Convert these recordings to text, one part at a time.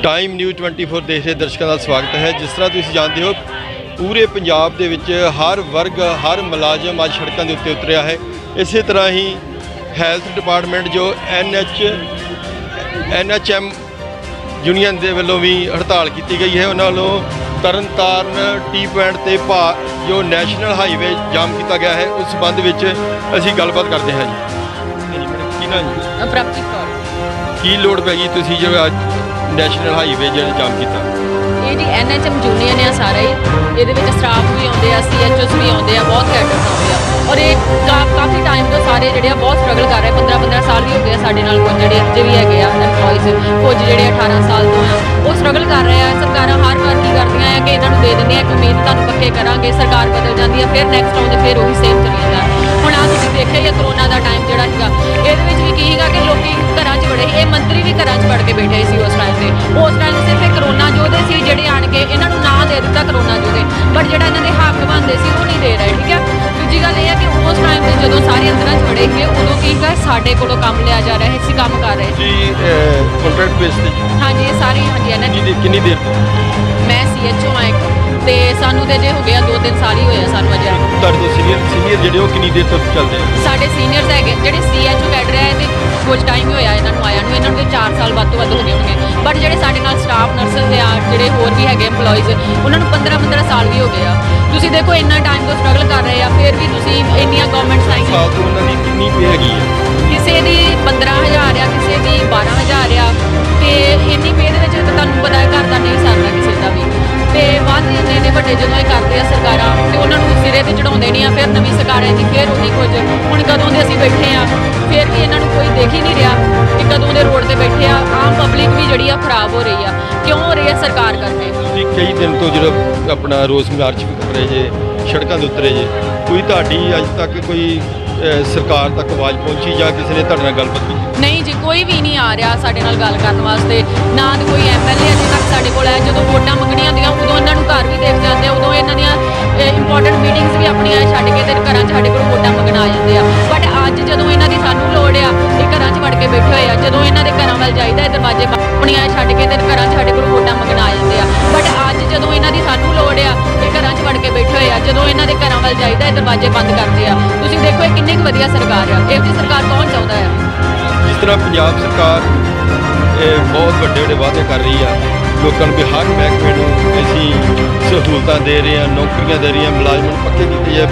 Time news 24 देश के दर्शकों का स्वागत है। जिस तरह तुम जानते हो पूरे पंजाब दे विच हर वर्ग हर मुलाजम अज सड़कों के उत्ते उतरिया है। इस तरह ही हैल्थ डिपार्टमेंट जो NHM यूनियन के वालों भी हड़ताल की गई है। उन्होंने वालों तरन तारण टी पॉइंट ते जो नैशनल हाईवे जाम किया गया है उस संबंध में असी गलबात करते हैं जी। प्रभजीत कौर की लोड़ पैगी तुसी जो अज नैशनल हाईवे जो जाम किया? ये जी NHM यूनियन है सारा ही ये स्टाफ भी आते हैं CHOs भी आते हैं बहुत कैडर्स आते हैं और ये काफ़ी टाइम तो सारे जोड़े बहुत स्ट्रगल कर रहे हैं। 15-15 साल भी हो गए साढ़े नाल कुछ जोड़े अजे भी है एम्पलॉयज़ कुछ जोड़े 18 साल तो हैं वो स्ट्रगल कर रहे हैं। सरकार हर बार की करदियां हैं कि इन्होंने दे देंगे एक उम्मीद तुहानूं पक्के करांगे, सरकार बदल जाती है फिर नैक्सट आउंदे फिर वही सेम चली जाता। हुण आ तुसीं देखिआ ही करोना का टाइम जोड़ा सीगा इहदे विच भी की सीगा कि लोग घरां 'च बड़े ये मंत्री भी घरां 'च वड़ के बैठे सी उस टाइम सिर्फ करोना जोधे सी ਜਿਹੜੇ आण के इन्हों ना दे दिता करोना जोधे बट जो इन्होंने हक बनते सी वो नहीं दे रहे। ठीक है दूजी गल यह है कि उस टाइम पर जो सारे अंदर वड़े थे उदों की साढ़े को काम लिया जा रहा है असीं काम कर रहे कॉन्ट्रैक्ट बेस ते? हाँ जी सारी हाँ जी कितनी देर मैं CHO हाँ एक तो सानू तो जे हो गया 2-3 साल ही होया सानू अजे। तुहाडे सीनियर जिहड़े वो कितनी देर तक चलते हैं? साडे सीनियर्स है जिहड़े CHO कैडर है तो कुछ टाइम ही होया इन्होंने आया इन्होंने तो 4 साल वध तो वध हो गए होंगे बट जो साढ़े नाल स्टाफ नर्सिस या जोड़े होर भी है एम्पलॉयज़ उन्होंने 15-15 साल भी हो गए आ। तुसीं देखो इन्ना टाइम तो स्ट्रगल कर रहे हैं फिर भी तुसीं इन्नियां गवर्नमेंट साल तो उन्होंने कितनी पे हैगी है? किसी की 15,000 आ किसी की 12,000 आ तो इन्नी पे दे विच तुहानूं पता है घर का नहीं सरदा किसी का भी तो बाद इन्ने वड्डे जो करते हैं सरकार तो उन्होंने सिरे ते चढ़ाउंदे नहीं फिर नवीं सरकार आती फिर उही कुछ हुण कदों दे असीं बैठे आ फिर भी इन्हों कोई देख ही नहीं रहा कि कदों दे रोड ते बैठे आ। आम पब्लिक भी जिहड़ी आ खराब हो रही है क्यों हो रही है सरकार करके। कई दिन तो जो अपना रोज़ मार्च भी करे जे सड़कों के उतरे जे कोई ताड़ी अज तक कोई सरकार तक आवाज़ पहुँची या किसी ने तुहाडे नाल गलबात की? नहीं जी कोई भी नहीं आ रहा साडे नाल गल करन वास्ते ना तो कोई MLA अजे तक साडे कोल है। जो वोटां मंगणियां होंदियां उदों इन्हां घर भी देख जाते उदों इन्हां दियां इंपॉर्टेंट मीटिंग्स भी अपनियां छड्ड के ते घरां 'च साडे कोल वोटां मंगण आ जांदे आ बट अज जदों इन्हां दी सानूं लोड़ आ ये घरां 'च वड़ के बैठे होए आ। जदों इन्हां दे घरां वल जाईदा दरवाजे अपनियां छड्ड के ते घरां 'च साडे कोल वोटां मंगण आ जांदे आ बट अज जदों इन्हां दी सानूं लोड़ आ ये घरां 'च वड़ के बैठे होए आ। जदों इन्हां दे घरां वल जाईदा दरवाजे बंद करदे आ। तुसीं देखो ये किन्नी वधिया सरकार आ। इहो जी सरकार कौन चाहुंदा है? जिस तरह पंजाब सरकार बहुत बड़े वादे कर रही है लोगों भी हर महकमे में असी सहूलतां दे रहे हैं नौकरियां दे रही हैं मुलाजमान पक्के किए जाए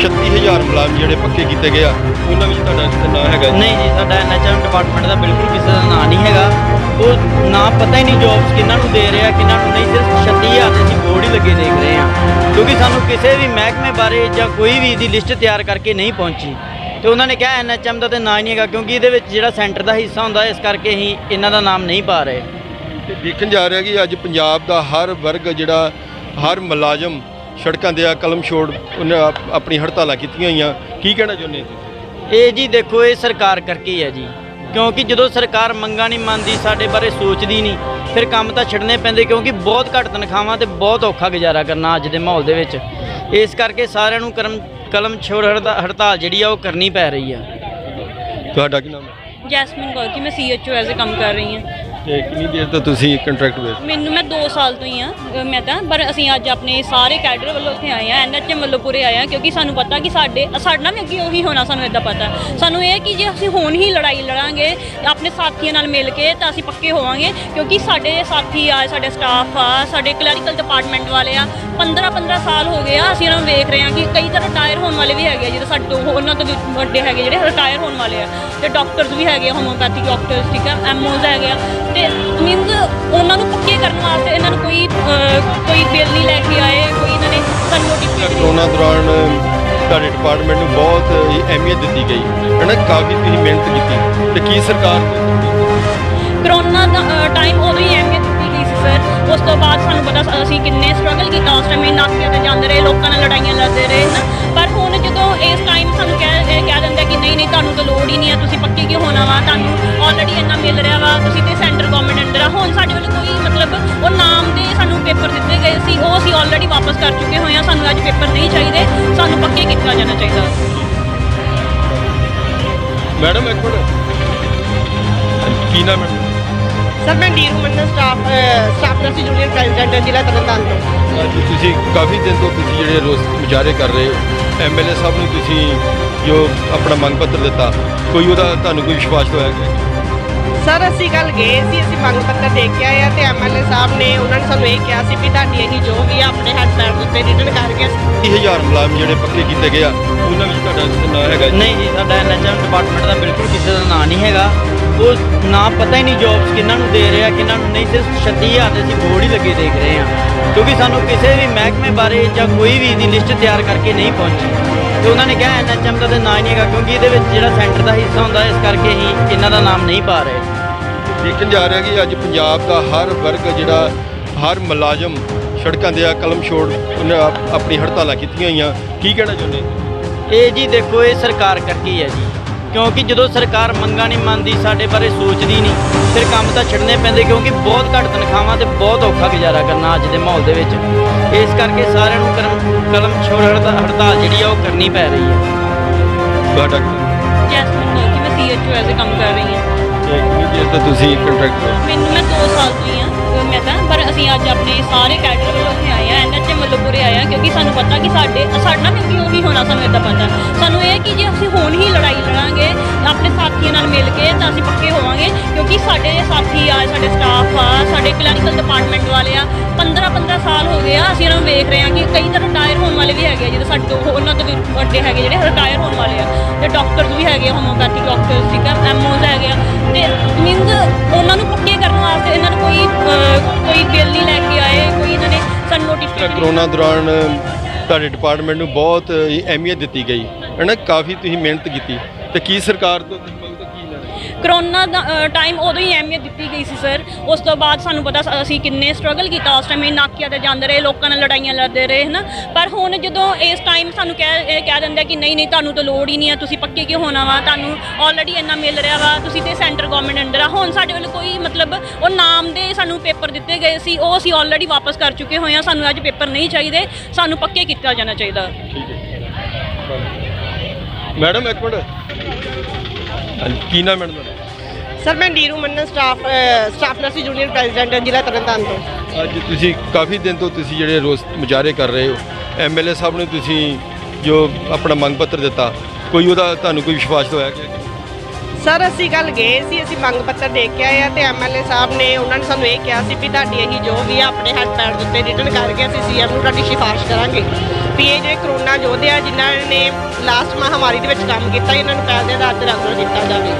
36,000 मुलाजम जोड़े पक्के किए गए उन्होंने नाम है नहीं जी साडा NHM डिपार्टमेंट का बिल्कुल किसी का नाम नहीं है वो ना पता ही नहीं जॉब्स किन्हों दे रहे हैं किन्हों नहीं सिर्फ 36,000 के असीं बोर्ड ही लगे देख रहे हैं क्योंकि सानू किसी भी महकमे बारे या कोई भी इसकी लिस्ट तैयार करके नहीं पहुँची तो उन्होंने कहा NHM का तो ना ही नहीं है क्योंकि ये सेंटर का हिस्सा होंगे इस करके ही इन्हों का नाम नहीं पा रहे। देखन जा रहा कि अज पंजाब का हर वर्ग जोड़ा हर मुलाजम सड़कों दे कलम छोड़ उन्हें अपनी हड़ताल की की कहना चाहते हैं? ये जी देखो ये सरकार करके ही है जी क्योंकि जो सरकार मंगा नहीं मानती साढ़े बारे सोचती नहीं फिर काम तो छड़ने पैंदे क्योंकि बहुत घट तनखावां तो बहुत औखा गुजारा करना अज के माहौल के विच इस करके सारिਆਂ ਨੂੰ कलम छोड़ हड़ताल जी करनी पै रही है। तुहाडा की नाम है? जैसमिन कौर जी मैं CHO एज ए काम कर रही हूँ। कितनी देर तो तुसी कंट्रैक्ट बेस? मैं 2 साल तो ही हाँ मैं तो पर असीं अज अपने सारे कैडर वालों उत्थे आए हैं NHM वालों पूरे आए हैं क्योंकि सानू पता कि साडा भी अगे उही होना सानू इदा पता सानू ये कि जे असीं हुण ही लड़ाई लड़ांगे अपने साथियों नाल मिल के तो असीं पक्के होवांगे क्योंकि साडे साथी आ साडे स्टाफ आ साडे क्लैरिकल डिपार्टमेंट वाले आ 15-15 साल हो गए असीं उन्हां नूं वेख रहे हैं कि कई तो रिटायर होने वाले भी है जिहड़े साडे उन्हां तो वड्डे है जिहड़े रिटायर होने वाले आ ते डॉक्टर्स भी है होम्योपैथिक डॉक्टर्स ठीक है MOs है तो मीनस उन्होंने पक्के करने वास्ते इन्होंने कोई बिल नहीं लैके आए कोई इन्होंने नोटिफिकेशन कोरोना दौरान तुहाडे डिपार्टमेंट में बहुत अहमियत दी गई है ना काफ़ी तुसीं मेहनत की तो की सरकार करोना टाइम उदों ही अहमियत दी गई सी सर उस तो बाद सानू पता असीं किन्ने स्ट्रगल किया उस टाइम नाकियां ते जांदे रहे लोगों नाल लड़ाइयां लड़दे रहे ना पर हुण जदों इस टाइम सानू कह दिंदे कि नहीं तुहानूं तो लोड़ ही नहीं है तुसीं पक्के क्यों होना वा तुहानूं ऑलरेडी इन्ना मिल रहा वा तुसीं ते सेंटर गवर्नमेंट अंडर आ हुण साडे वल्लों कोई मतलब वो नाम दे सानू पेपर दिते गए सी वो असीं ऑलरेडी वापस कर चुके होए आ सानू अज पेपर नहीं चाहिए सानू पक्के किया जाना चाहिए। मैडम एक मिनट की नाम है? ਸਰ ਮੈਂ ਡੀਰੂ ਮੰਡਲ ਸਟਾਫ ਨਰਸ ਜੂਨੀਅਰ ਪ੍ਰੈਜ਼ੀਡੈਂਟ ਜ਼ਿਲ੍ਹਾ ਤਰਨਤਾਰਨ ਤੋਂ। ਅੱਜ ਤੁਸੀਂ ਕਾਫੀ ਦਿਨ ਤੋਂ ਤੁਸੀਂ ਜਿਹੜੇ ਰੋਸ ਮੁਜ਼ਾਹਰੇ ਕਰ ਰਹੇ ਹੋ ਐਮਐਲਏ ਸਾਹਿਬ ਨੂੰ ਤੁਸੀਂ ਜੋ ਆਪਣਾ ਮੰਗ ਪੱਤਰ ਦਿੱਤਾ ਕੋਈ ਉਹਦਾ ਤੁਹਾਨੂੰ ਕੋਈ ਵਿਸ਼ਵਾਸ ਹੋਇਆ ਕਿ ਸਰ ਅਸੀਂ ਕੱਲ ਗਏ ਸੀ, ਅਸੀਂ ਮੰਗ ਪੱਤਰ ਦੇ ਕੇ ਆਏ ਆ ਤੇ ਐਮਐਲਏ ਸਾਹਿਬ ਨੇ ਉਹਨਾਂ ਨੇ ਸਾਨੂੰ ਇਹ ਕਿਹਾ ਸੀ ਵੀ ਤੁਹਾਡੀ ਅਸੀਂ ਜੋ ਵੀ ਆ ਆਪਣੇ ਹੱਥ ਪੈਰ ਦੇ ਉੱਤੇ ਰਿਟਨ ਕਰਕੇ 30,000 ਮੁਲਾਜ਼ਮ ਜਿਹੜੇ ਪੱਕੇ ਕੀਤੇ ਗਏ ਆ ਉਹਨਾਂ ਵਿੱਚ ਤੁਹਾਡਾ ਨਾਂ ਹੈਗਾ ਜੀ? ਨਹੀਂ ਜੀ, ਸਾਡਾ ਐਨਐਚਐਮ ਡਿਪਾਰਟਮੈਂਟ ਦਾ ਬਿਲਕੁਲ ਕਿਸੇ ਦਾ ਨਾਂ ਨਹੀਂ ਹੈਗਾ। ਉਹ ਨਾਂ ਪਤਾ ਹੀ ਨਹੀਂ ਜੌਬਸ ਕਿਹਨਾਂ ਨੂੰ ਦੇ ਰਿਹਾ ਕਿਹਨਾਂ ਨੂੰ ਨਹੀਂ। ਸਿਰਫ 36,000 ਦੇ ਅਸੀਂ ਬੋਰਡ ਹੀ ਲੱਗੇ ਦੇਖ ਰਹੇ ਹਾਂ, ਕਿਉਂਕਿ ਸਾਨੂੰ ਕਿਸੇ ਵੀ ਮਹਿਕਮੇ ਬਾਰੇ ਜਾਂ ਕੋਈ ਵੀ ਦੀ ਲਿਸਟ ਤਿਆਰ ਕਰਕੇ ਨਹੀਂ ਪਹੁੰਚੀ ਤੇ ਉਹਨਾਂ ਨੇ ਕਿਹਾ ਐਨਐਚਐਮ ਦਾ ਤਾਂ ਨਾਂ ਹੀ ਨਹੀਂ ਹੈਗਾ, ਕਿਉਂਕਿ ਇਹਦੇ ਵਿੱਚ ਜਿਹੜਾ ਸੈਂਟਰ ਦਾ ਹਿੱਸਾ ਹੁੰਦਾ ਇਸ ਕਰਕੇ ਹੀ ਇਹਨਾਂ ਦਾ ਨਾਮ ਨਹੀਂ ਪਾ ਰਹੇ। ਦੇਖਣ ਜਾ ਰਿਹਾ ਕਿ ਅੱਜ ਪੰਜਾਬ ਦਾ ਹਰ ਵਰਗ ਜਿਹੜਾ ਹਰ ਮੁਲਾਜ਼ਮ ਸੜਕਾਂ ਦੇ ਆ ਕਲਮ ਛੋੜ ਉਹਨੇ ਆਪਣੀ ਹੜਤਾਲਾਂ ਕੀਤੀਆਂ ਹੋਈਆਂ, ਕੀ ਕਹਿਣਾ ਚਾਹੁੰਦੇ? ਇਹ ਜੀ ਦੇਖੋ, ਇਹ ਸਰਕਾਰ ਕਰਕੇ ਹੀ ਹੈ ਜੀ, ਕਿਉਂਕਿ ਜਦੋਂ ਸਰਕਾਰ ਮੰਗਾਂ ਨਹੀਂ ਮੰਨਦੀ, ਸਾਡੇ ਬਾਰੇ ਸੋਚਦੀ ਨਹੀਂ, ਫਿਰ ਕੰਮ ਤਾਂ ਛੱਡਣੇ ਪੈਂਦੇ, ਕਿਉਂਕਿ ਬਹੁਤ ਘੱਟ ਤਨਖਾਹਾਂ ਤੇ ਬਹੁਤ ਔਖਾ ਗੁਜ਼ਾਰਾ ਕਰਨਾ ਅੱਜ ਦੇ ਮਾਹੌਲ ਦੇ ਵਿੱਚ। ਇਸ ਕਰਕੇ ਸਾਰਿਆਂ ਨੂੰ ਕਲਮ ਛੋੜ ਹੜਤਾਲ ਜਿਹੜੀ ਆ ਉਹ ਕਰਨੀ ਪੈ ਰਹੀ ਹੈ। ਤੁਹਾਡਾ ਜੈਸਮੀਨ ਕੌਰ ਜੀ, ਮੈਂ ਸੀਐਚਓ ਐਜ਼ ਕੰਮ ਕਰ ਰਹੀ ਹਾਂ। ਜੇ ਤਾਂ ਤੁਸੀਂ ਕੰਟਰੈਕਟ ਮੈਂ 2 ਸਾਲ ਤੋਂ ਹੀ ਹਾਂ ਮੈਂ ਤਾਂ, ਪਰ ਅਸੀਂ ਅੱਜ ਆਪਣੇ ਸਾਰੇ ਕੈਡਰ ਵੱਲੋਂ ਇੱਥੇ ਆਏ ਹਾਂ, ਐਨਐਚਐਮ ਵੱਲੋਂ ਪੂਰੇ ਆਏ ਹਾਂ, ਕਿਉਂਕਿ ਸਾਨੂੰ ਪਤਾ ਕਿ ਸਾਡਾ ਵੀ ਅੱਗੇ ਉਹੀ ਹੋਣਾ, ਸਾਨੂੰ ਇੱਦਾਂ ਪਤਾ। ਸਾਨੂੰ ਇਹ ਕਿ ਜੇ ਅਸੀਂ ਹੁਣ ਹੀ ਲੜਾਈ ਲੜਾਂਗੇ ਆਪਣੇ ਸਾਥੀਆਂ ਨਾਲ ਮਿਲ ਕੇ ਤਾਂ ਅਸੀਂ ਪੱਕੇ ਹੋਵਾਂਗੇ, ਕਿਉਂਕਿ ਸਾਡੇ ਸਾਥੀ ਆ, ਸਾਡੇ ਸਟਾਫ ਆ, ਸਾਡੇ ਕਲੈਰੀਕਲ ਡਿਪਾਰਟਮੈਂਟ ਵਾਲੇ ਆ, 15 ਸਾਲ ਹੋ ਗਏ ਆ ਅਸੀਂ ਇਹਨਾਂ ਨੂੰ ਵੇਖ ਰਹੇ ਹਾਂ ਕਿ ਕਈ ਤਾਂ ਰਿਟਾਇਰ ਹੋਣ ਵਾਲੇ ਵੀ ਹੈਗੇ ਆ, ਜਿਹੜੇ ਸਾਡੇ ਤੋਂ ਉਹਨਾਂ ਤੋਂ ਵੀ ਵੱਡੇ ਹੈਗੇ ਜਿਹੜੇ ਰਿਟਾਇਰ ਹੋਣ ਵਾਲੇ ਆ, ਤੇ ਡਾਕਟਰਸ ਵੀ ਹੈਗੇ, ਹੋਮੋਪੈਥਿਕ ਡਾਕਟਰਸ, ਠੀਕ ਆ, ਐਮਓਜ਼ ਹੈਗੇ ਆ, ਤੇ ਮੀਨਜ਼ ਉਹਨਾਂ ਨੂੰ ਪੱਕੇ ਕਰਨ ਵਾਸਤੇ ਇਹਨਾਂ ਨੂੰ ਕੋਈ ਬਿੱਲ ਨਹੀਂ ਲੈ ਕੇ ਆਏ, ਕੋਈ ਇਹਨਾਂ ਨੇ ਸਾਨੂੰ ਨੋਟੀਫਿਕੇਸ਼ਨ। ਕਰੋਨਾ ਦੌਰਾਨ ਤੁਹਾਡੇ ਡਿਪਾਰਟਮੈਂਟ ਨੂੰ ਬਹੁਤ ਅਹਿਮੀਅਤ ਦਿੱਤੀ ਗਈ ਹੈ ਨਾ, ਕਾਫੀ ਤੁਸੀਂ ਮਿਹਨਤ ਕੀਤੀ ਤੇ ਕੀ ਸਰਕਾਰ ਤੋਂ ਕੀ ਲੈਣਾ? ਕਰੋਨਾ ਦਾ ਟਾਈਮ ਉਦੋਂ ਹੀ ਅਹਿਮੀਅਤ ਦਿੱਤੀ ਗਈ ਸੀ ਸਰ। ਉਸ ਤੋਂ ਬਾਅਦ ਸਾਨੂੰ ਪਤਾ ਅਸੀਂ ਕਿੰਨੇ ਸਟਰਗਲ ਕੀਤਾ ਉਸ ਟਾਈਮ, ਨਾਕਿਆਂ ਤੇ ਜਾਂਦੇ ਰਹੇ, ਲੋਕਾਂ ਨਾਲ ਲੜਾਈਆਂ ਲੜਦੇ ਰਹੇ, ਹੈ ਨਾ। ਪਰ ਹੁਣ ਜਦੋਂ ਇਸ ਟਾਈਮ ਸਾਨੂੰ ਕਹਿ ਦਿੰਦਾ ਕਿ ਨਹੀਂ ਤੁਹਾਨੂੰ ਤਾਂ ਲੋੜ ਹੀ ਨਹੀਂ ਆ, ਤੁਸੀਂ ਪੱਕੇ ਕਿਉਂ ਹੋਣਾ ਵਾ, ਤੁਹਾਨੂੰ ਆਲਰੇਡੀ ਇੰਨਾ ਮਿਲ ਰਿਹਾ ਵਾ, ਤੁਸੀਂ ਤੇ ਸੈਂਟਰ ਗਵਰਨਮੈਂਟ ਅੰਡਰ ਆ। ਹੁਣ ਸਾਡੇ ਵੱਲ ਕੋਈ ਮਤਲਬ ਉਹ ਨਾਮ ਦੇ ਸਾਨੂੰ ਪੇਪਰ ਦਿੱਤੇ ਗਏ ਸੀ, ਉਹ ਅਸੀਂ ਆਲਰੇਡੀ ਵਾਪਸ ਕਰ ਚੁੱਕੇ ਹੋਏ ਹਾਂ। ਸਾਨੂੰ ਅੱਜ ਪੇਪਰ ਨਹੀਂ ਚਾਹੀਦੇ, ਸਾਨੂੰ ਪੱਕੇ ਕੀਤਾ ਜਾਣਾ ਚਾਹੀਦਾ। ਮੈਡਮ ਇੱਕ ਮਿੰਟ, ਕੀ ਨਾਮ ਮੈਡਮ ਤੁਹਾਡਾ? ਸਰ ਮੈਂ ਡੀਰੂ ਮੰਡਲ ਸਟਾਫ ਨਰਸ ਜੂਨੀਅਰ ਪ੍ਰੈਜ਼ੀਡੈਂਟ ਜ਼ਿਲ੍ਹਾ ਤਰਨਤਾਰਨ ਤੋਂ। ਅੱਜ ਤੁਸੀਂ ਕਾਫੀ ਦਿਨ ਤੋਂ ਤੁਸੀਂ ਜਿਹੜੇ ਰੋਸ ਮੁਜ਼ਾਹਰੇ ਕਰ ਰਹੇ ਹੋ ਐਮਐਲਏ ਸਾਹਿਬ ਨੂੰ ਤੁਸੀਂ ਜੋ ਆਪਣਾ ਮੰਗ ਪੱਤਰ ਦਿੱਤਾ ਕੋਈ ਉਹਦਾ ਤੁਹਾਨੂੰ ਕੋਈ ਵਿਸ਼ਵਾਸ ਹੋਇਆ ਕਿ ਸਰ ਅਸੀਂ ਕੱਲ ਗਏ ਸੀ, ਅਸੀਂ ਮੰਗ ਪੱਤਰ ਦੇ ਕੇ ਆਏ ਆ ਤੇ ਐਮਐਲਏ ਸਾਹਿਬ ਨੇ ਉਹਨਾਂ ਨੇ ਸਾਨੂੰ ਇਹ ਕਿਹਾ ਸੀ ਵੀ ਤੁਹਾਡੀ ਅਸੀਂ ਜੋ ਵੀ ਆ ਆਪਣੇ ਹੱਥ ਪੈਰ ਦੇ ਉੱਤੇ ਰਿਟਨ ਕਰਕੇ ਅਸੀਂ ਸੀਐਮ ਨੂੰ ਤੁਹਾਡੀ ਸਿਫਾਰਿਸ਼ ਕਰਾਂਗੇ ਵੀ ਇਹ ਜਿਹੜੇ ਕਰੋਨਾ ਯੋਧੇ ਆ ਜਿਨ੍ਹਾਂ ਨੇ ਲਾਸਟ ਮਹਾਮਾਰੀ ਦੇ ਵਿੱਚ ਕੰਮ ਕੀਤਾ, ਇਹਨਾਂ ਨੂੰ ਪੈਸੇ ਦੇ ਆਧਾਰ ਤੇ ਰੈਗੂਲਰ ਕੀਤਾ ਜਾਵੇ।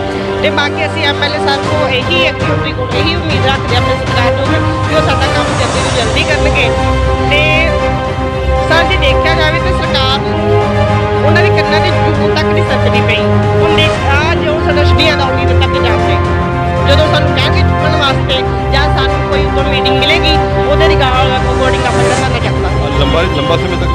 ਤੇ ਬਾਕੀ ਅਸੀਂ ਐਮਐਲਏ ਸਾਹਿਬ ਕੋਲ ਇਹੀ ਉਮੀਦ ਰੱਖਦੇ ਆਪਣੇ ਸਰਕਾਰ ਤੋਂ ਕਿ ਉਹ ਸਾਡਾ ਕੰਮ ਜਲਦੀ ਤੋਂ ਜਲਦੀ ਕਰਨਗੇ। ਤੇ ਸਰ ਜੇ ਦੇਖਿਆ ਜਾਵੇ ਤਾਂ ਸਰਕਾਰ ਨੂੰ ਉਹਨਾਂ ਦੇ ਕੰਨਾਂ ਤੇ ਜੂੰ ਤੱਕ ਨਹੀਂ ਸੱਜਣੀ ਪਈ। ਹੁਣ ਜੋ ਸਾਡਾ ਛੁੱਟੀਆਂ ਦਾ ਉਮੀਦ ਤੱਕ ਜਾਂਦੇ ਜਦੋਂ ਸਾਨੂੰ ਕਹਿਣਗੇ ਚੁੱਕਣ ਵਾਸਤੇ ਜਾਂ ਸਾਨੂੰ ਕੋਈ ਉੱਪਰ ਮੀਟਿੰਗ ਮਿਲੇਗੀ ਉਹਦੇ ਰਿਗਾਰਡਿੰਗ ਆਪਾਂ ਕਰਨਾ ਚਾਹੁੰਦਾ ਲੰਬਾ ਸਮੇਂ ਤੱਕ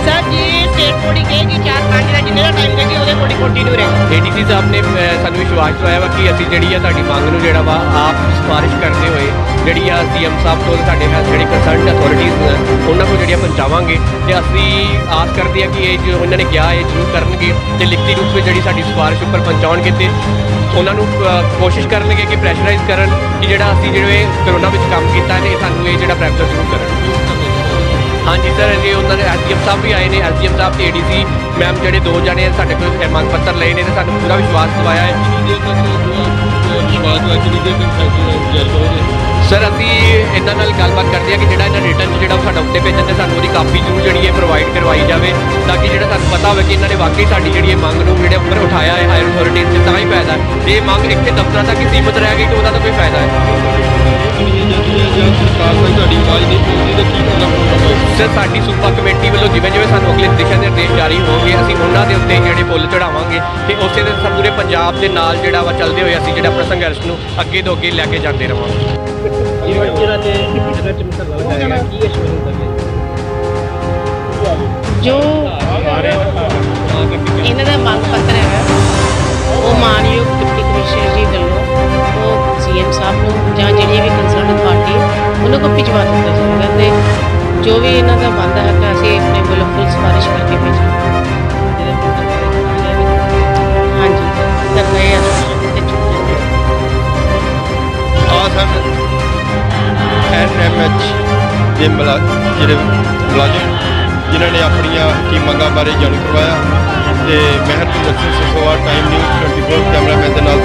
ਸਰ ਜੀ ਸਟੇਟ ਬੋਡੀ ਕਹੇਗੀ 4-5 ਦਾ ਜਿੰਨੇ ਦਾ ਟਾਈਮ ਦੇਗੀ ਉਹਦੇ ਕੋਲ ਕੰਟੀਨਿਊ ਰਹੇ। ਏਡੀਸੀ ਸਾਹਿਬ ਨੇ ਸਾਨੂੰ ਵਿਸ਼ਵਾਸ ਦਿਵਾਇਆ ਵਾ ਕਿ ਅਸੀਂ ਜਿਹੜੀ ਆ ਤੁਹਾਡੀ ਮੰਗ ਨੂੰ ਜਿਹੜਾ ਵਾ ਆਪ ਸਿਫਾਰਿਸ਼ ਕਰਦੇ ਹੋਏ ਜਿਹੜੀ ਆ ਸੀਐਮ ਸਾਹਿਬ ਤੋਂ ਸਾਡੇ ਨਾਲ ਜਿਹੜੀ ਕੰਸਰਨਡ ਅਥਾਰਟੀਜ਼ ਉਹਨਾਂ ਕੋਲ ਜਿਹੜੀਆਂ ਪਹੁੰਚਾਵਾਂਗੇ ਤੇ ਅਸੀਂ ਆਸ ਕਰਦੇ ਆ ਕਿ ਇਹ ਜੋ ਉਹਨਾਂ ਨੇ ਕਿਹਾ ਇਹ ਜ਼ਰੂਰ ਕਰਨਗੇ ਤੇ ਲਿਖਤੀ ਰੂਪ ਵਿੱਚ ਜਿਹੜੀ ਸਾਡੀ ਸਿਫਾਰਿਸ਼ ਉੱਪਰ ਪਹੁੰਚਾਉਣਗੇ ਤੇ ਉਹਨਾਂ ਨੂੰ ਕੋਸ਼ਿਸ਼ ਕਰਨਗੇ ਕਿ ਪ੍ਰੈਸ਼ਰਾਈਜ਼ ਕਰਨ ਕਿ ਜਿਹੜਾ ਅਸੀਂ ਜਿਹੜੇ ਕਰੋਨਾ ਵਿੱਚ ਕੰਮ ਕੀਤਾ ਨੇ ਸਾਨੂੰ ਇਹ ਜਿਹੜਾ ਪ੍ਰੈਕਟਿਸ ਜ਼ਰੂਰ ਕਰਨ। ਹਾਂਜੀ ਸਰ, ਜੀ ਉਹਨਾਂ ਦੇ ਐਸਡੀਐਮ ਸਾਹਿਬ ਵੀ ਆਏ ਨੇ, ਐਸਡੀਐਮ ਸਾਹਿਬ ਤੇ ਏਡੀਸੀ ਮੈਮ ਜਿਹੜੇ 2 ਜਣੇ ਸਾਡੇ ਕੋਲ ਮੰਗ ਪੱਤਰ ਲਏ ਨੇ ਤੇ ਸਾਨੂੰ ਪੂਰਾ ਵਿਸ਼ਵਾਸ ਦਿਵਾਇਆ ਹੈ। ਸਰ ਅਸੀਂ ਇਹਨਾਂ ਨਾਲ ਗੱਲਬਾਤ ਕਰਦੇ ਹਾਂ ਕਿ ਜਿਹੜਾ ਇਹਨਾਂ ਰਿਟਰਨ ਜਿਹੜਾ ਸਾਡਾ ਉੱਤੇ ਭੇਜਣ ਤੇ ਸਾਨੂੰ ਉਹਦੀ ਕਾਪੀ ਜ਼ਰੂਰ ਜਿਹੜੀ ਹੈ ਪ੍ਰੋਵਾਈਡ ਕਰਵਾਈ ਜਾਵੇ ਤਾਂ ਕਿ ਜਿਹੜਾ ਸਾਨੂੰ ਪਤਾ ਹੋਵੇ ਕਿ ਇਹਨਾਂ ਨੇ ਵਾਕਈ ਸਾਡੀ ਜਿਹੜੀ ਇਹ ਮੰਗ ਨੂੰ ਜਿਹੜੇ ਉੱਪਰ ਉਠਾਇਆ ਹੈ ਹਾਇਰ ਅਥਾਰਟੀਜ਼ ਤੇ ਤਾਂ ਹੀ ਫਾਇਦਾ ਹੈ। ਜੇ ਇਹ ਮੰਗ ਇੱਥੇ ਦਫ਼ਤਰਾਂ ਤੱਕ ਹੀ ਸੀਮਤ ਰਹਿ ਗਈ ਤਾਂ ਉਹਦਾ ਤਾਂ ਕੋਈ ਫਾਇਦਾ ਸਰ ਸਾਡੀ ਸੂਬਾ ਕਮੇਟੀ ਵੱਲੋਂ ਜਿਵੇਂ ਸਾਨੂੰ ਅਗਲੇ ਦਿਸ਼ਾ ਨਿਰਦੇਸ਼ ਜਾਰੀ ਹੋਣਗੇ ਅਸੀਂ ਉਹਨਾਂ ਦੇ ਉੱਤੇ ਜਿਹੜੇ ਫੁੱਲ ਚੜਾਵਾਂਗੇ ਤੇ ਉਸੇ ਦੇ ਪੂਰੇ ਪੰਜਾਬ ਦੇ ਨਾਲ ਜਿਹੜਾ ਵਾ ਚੱਲਦੇ ਹੋਏ ਅਸੀਂ ਜਿਹੜਾ ਆਪਣਾ ਸੰਘਰਸ਼ ਨੂੰ ਅੱਗੇ ਤੋਂ ਅੱਗੇ ਲੈ ਕੇ ਜਾਂਦੇ ਰਹਾਂਗੇ। ਜੋ ਇਹਨਾਂ ਦਾ ਮੰਗ ਪੱਤਰ ਹੈਗਾ ਉਹ ਮਾਨਯੋਗ ਡਿਪਟੀ ਕਮਿਸ਼ਨਰ ਜੀ ਵੱਲੋਂ ਉਹ ਸੀਐਮ ਸਾਹਿਬ ਨੂੰ ਜਾਂ ਜਿਹੜੀ ਵੀ ਕੰਸਰਨ ਪਾਰਟੀ ਉਹਨਾਂ ਕੋਲ ਭਿਜਵਾ ਦਿੱਤਾ ਜਾਵੇਗਾ ਤੇ ਜੋ ਵੀ ਇਹਨਾਂ ਦਾ ਬਣਦਾ ਹੈ ਤਾਂ ਅਸੀਂ ਆਪਣੇ ਵੱਲੋਂ ਫੁੱਲ ਸਿਫਾਰਿਸ਼ ਕਰਕੇ ਭੇਜਾਂਗੇ। ਹਾਂਜੀ ਕਰਨਾ ਹੈ ਤੇ MH ਦੇ ਜਿਹੜੇ ਮੁਲਾਜ਼ਮ ਜਿਨ੍ਹਾਂ ਨੇ ਆਪਣੀਆਂ ਕੀ ਮੰਗਾਂ ਬਾਰੇ ਜਾਣੂ ਕਰਵਾਇਆ। ਤੇ ਮੈਂ Harjinder Singh Sasoa, Time News 24 cameraman ਦੇ ਨਾਲ